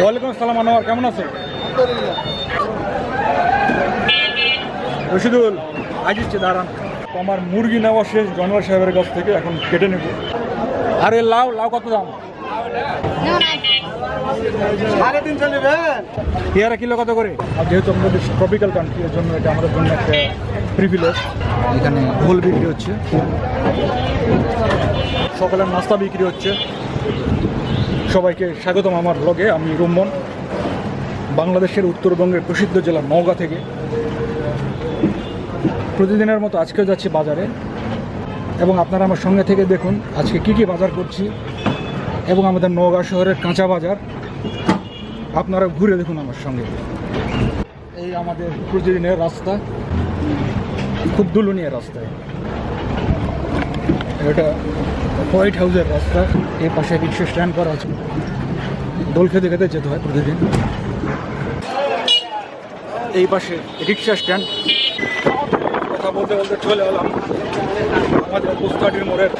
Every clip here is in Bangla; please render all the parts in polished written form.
ওয়ালাইকুম আসসালাম আনোয়ার, কেমন আছো? রশিদুল আসছে, দাঁড়ান। আমার মুরগি নেওয়া শেষ জনোয়ার সাহেবের কাছ থেকে, এখন কেটে নেব। আরে লাউ লাউ কত দাম? 350 নেবেন। পেয়ারা কিলো কত করে? আর যেহেতু আমাদের ট্রপিক্যাল কান্ট্রি, এর জন্য এটা আমাদের জন্য একটা প্রিভিলেজ। এখানে ঘোল বিক্রি হচ্ছে, সকালের নাস্তা বিক্রি হচ্ছে। সবাইকে স্বাগতম আমার ব্লগে। আমি রুম্মন, বাংলাদেশের উত্তরবঙ্গের প্রসিদ্ধ জেলা নওগাঁ থেকে। প্রতিদিনের মতো আজকেও যাচ্ছি বাজারে, এবং আপনারা আমার সঙ্গে থেকে দেখুন আজকে কি কি বাজার করছি, এবং আমাদের নওগাঁ শহরের কাঁচা বাজার আপনারা ঘুরে দেখুন আমার সঙ্গে। এই আমাদের প্রতিদিনের রাস্তা, খুব দুলুনিয়া রাস্তায়। এটা হোয়াইট হাউসের রাস্তা, এই পাশে রিক্সা স্ট্যান্ড করা আছে। দোল খেতে খেতে যেতে হয় প্রতিদিন। এই পাশে রিক্সা স্ট্যান্ড। কথা বলতে বলতে চলে এলাম আমাদের পোস্টাডির মোড়ের।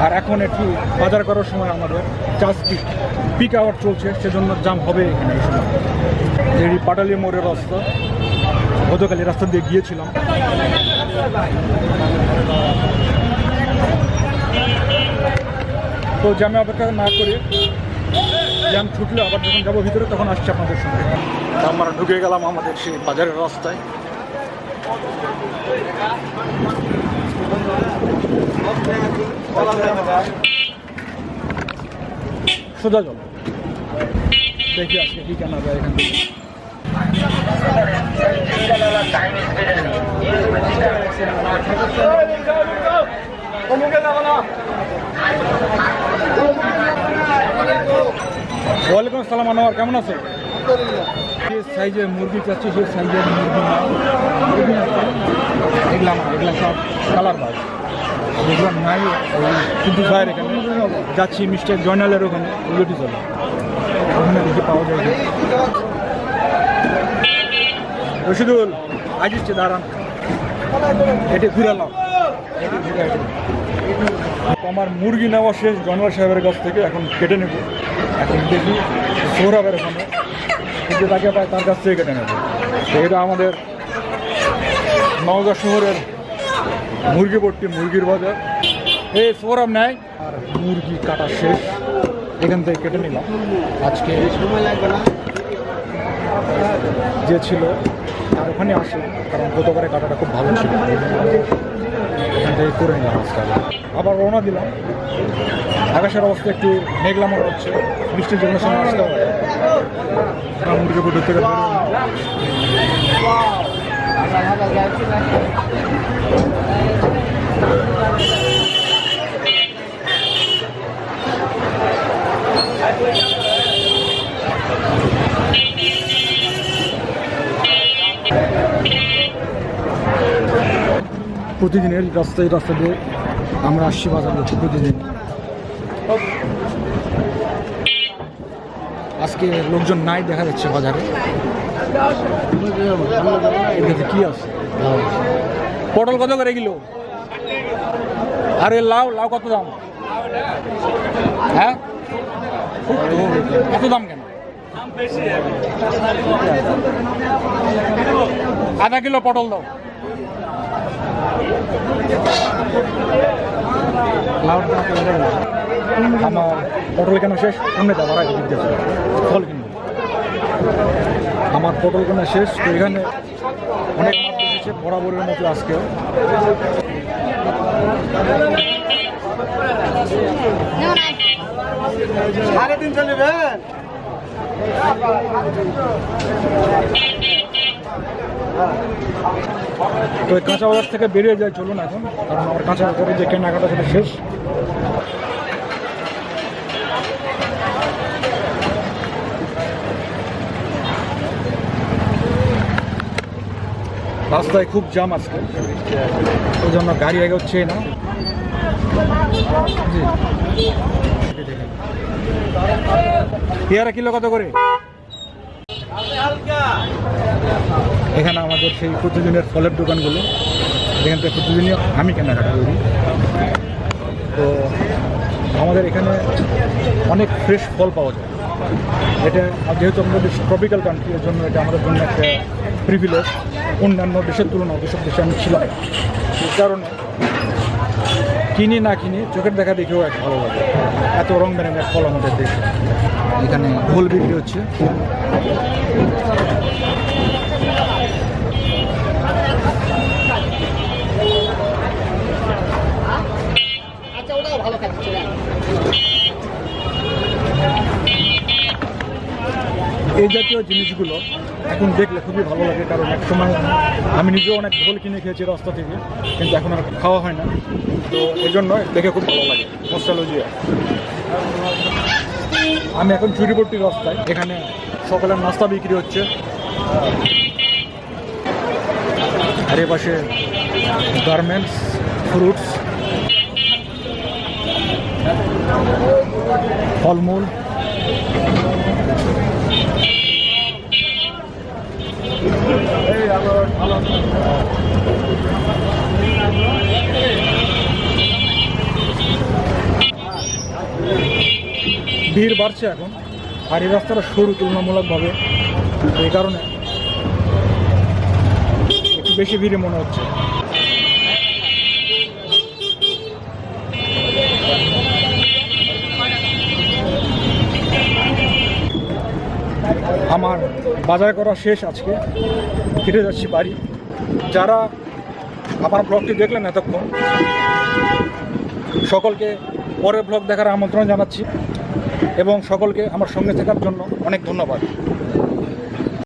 আর এখন একটু বাজার করার সময় আমাদের জাস্ট পিক আওয়ার চলছে, সেজন্য জাম হবে এখানে এই সময়। এই পাটালি মোড়ের রাস্তা, গতকাল এই রাস্তা দিয়ে গিয়েছিলাম। তো জ্যামে অপেক্ষা না করে, জ্যাম ছুটলে আবার যখন যাবো ভিতরে তখন আসছে আপনাদের সঙ্গে। আমরা ঢুকে গেলাম আমাদের সেই বাজারের রাস্তায়। সোজা জল, দেখি আজকে কি কেনা যায় এখান থেকে। ওয়ালাইকুম আসসালাম আনোয়ার, কেমন আছো? যে সাইজের মুরগি চাচ্ছি সেই সাইজের মুরগি এগুলা না, এগুলা সব কালার বাজ। এগুলো নাই কিন্তু ভাইয়ের এখানে যাচ্ছি মিস্টার জয়নালের ওখানে, ওইটি চলে ওখানে দেখি পাওয়া যায়। রশিদুল আসছে, দাঁড়ান। এটি ঘুরালাম। আমার মুরগি নেওয়া শেষ জনোয়ার সাহেবের কাছ থেকে, এখন কেটে নেব। এখন দেখি সৌরভের ওখানে কিন্তু তাকে পায়, তার কাছ থেকে কেটে নেব। এটা আমাদের নওগাঁ শহরের মুরগি পট্টি, মুরগির বাজার। এই সৌরভ নেয়, আর মুরগি কাটা শেষ, এখান থেকে কেটে নিলাম। আজকে সময় লাগবে না যে ছিল আর ওখানে আসে, কারণ গতবারে কাটাটা খুব ভালো ছিল, এখান থেকে করে নিলাম আজকে। আবার রওনা দিলাম। আকাশের অবস্থা একটু মেঘলা মনে হচ্ছে, বৃষ্টির জন্য সময় আসতে হবে। মুরগি পুকুর থেকে প্রতিদিনের রাস্তা দিয়ে আমরা আসছি বাজার করছি প্রতিদিন। আজকে লোকজন নাই দেখা যাচ্ছে বাজারে। এটাতে কি আছে? পটল কত করে কিলো? আরে লাউ লাউ কত দাম? হ্যাঁ, এত দাম কেন? আধা কিলো পটল দাও। আমার পটল কেনা শেষ, সামনে তো আবার ফল কিনবো। আমার পটল কেনা শেষ, তো এখানে অনেক মাছ এসেছে বরাবরের মতো আজকেও। সাড়ে 300 নেবেন। তো কাঁচা বাজার থেকে বেরিয়ে যায়, চলুন এখন, কারণ আমার কাঁচা বাজারে যে কেনাকাটা সেটা শেষ। রাস্তায় খুব জ্যাম আজকে, ওই জন্য গাড়ি এগোচ্ছে না। পেয়ারা কিলো কত করে? এখানে আমাদের সেই প্রতিদিনের ফলের দোকানগুলো, এখান থেকে প্রতিদিনই আমি কেনাকাটা করি। অনেক ফ্রেশ ফল পাওয়া যায়। এটা যেহেতু আমাদের ট্রপিক্যাল কান্ট্রি, এর জন্য এটা আমাদের জন্য একটা প্রিভিলেজ। অন্যান্য দেশের তুলনায় যেসব দেশে আমি ছিলাম, সেই কারণে কিনি না কিনি চোখের দেখা দেখেও এক ভালো লাগে। এত রং বেরঙের ফল আমাদের দেশে। এখানে ঘোল বিক্রি হচ্ছে। এই জাতীয় জিনিসগুলো এখন দেখলে খুবই ভালো লাগে, কারণ এক সময় আমি নিজেও অনেক ঘোল কিনে খেয়েছি রাস্তা থেকে, কিন্তু এখন আর খাওয়া হয় না। তো এই জন্য দেখে খুব ভালো লাগে, নস্টালজিয়া। আমি এখন চুরিপট্টির রাস্তায়, এখানে সকালের নাস্তা বিক্রি হচ্ছে, আর এ পাশে গার্মেন্টস, ফ্রুটস, ফলমূল। ভিড় বাড়ছে এখন, আর এই রাস্তাটা সরু তুলনামূলকভাবে, এই কারণে একটু বেশি ভিড়ে মনে হচ্ছে। আমার বাজার করা শেষ, আজকে ফিরে যাচ্ছি বাড়ি। যারা আমার ব্লগটি দেখলেন এতক্ষণ, সকলকে পরের ব্লগ দেখার আমন্ত্রণ জানাচ্ছি এবং সকলকে আমার সঙ্গে থাকার জন্য অনেক ধন্যবাদ।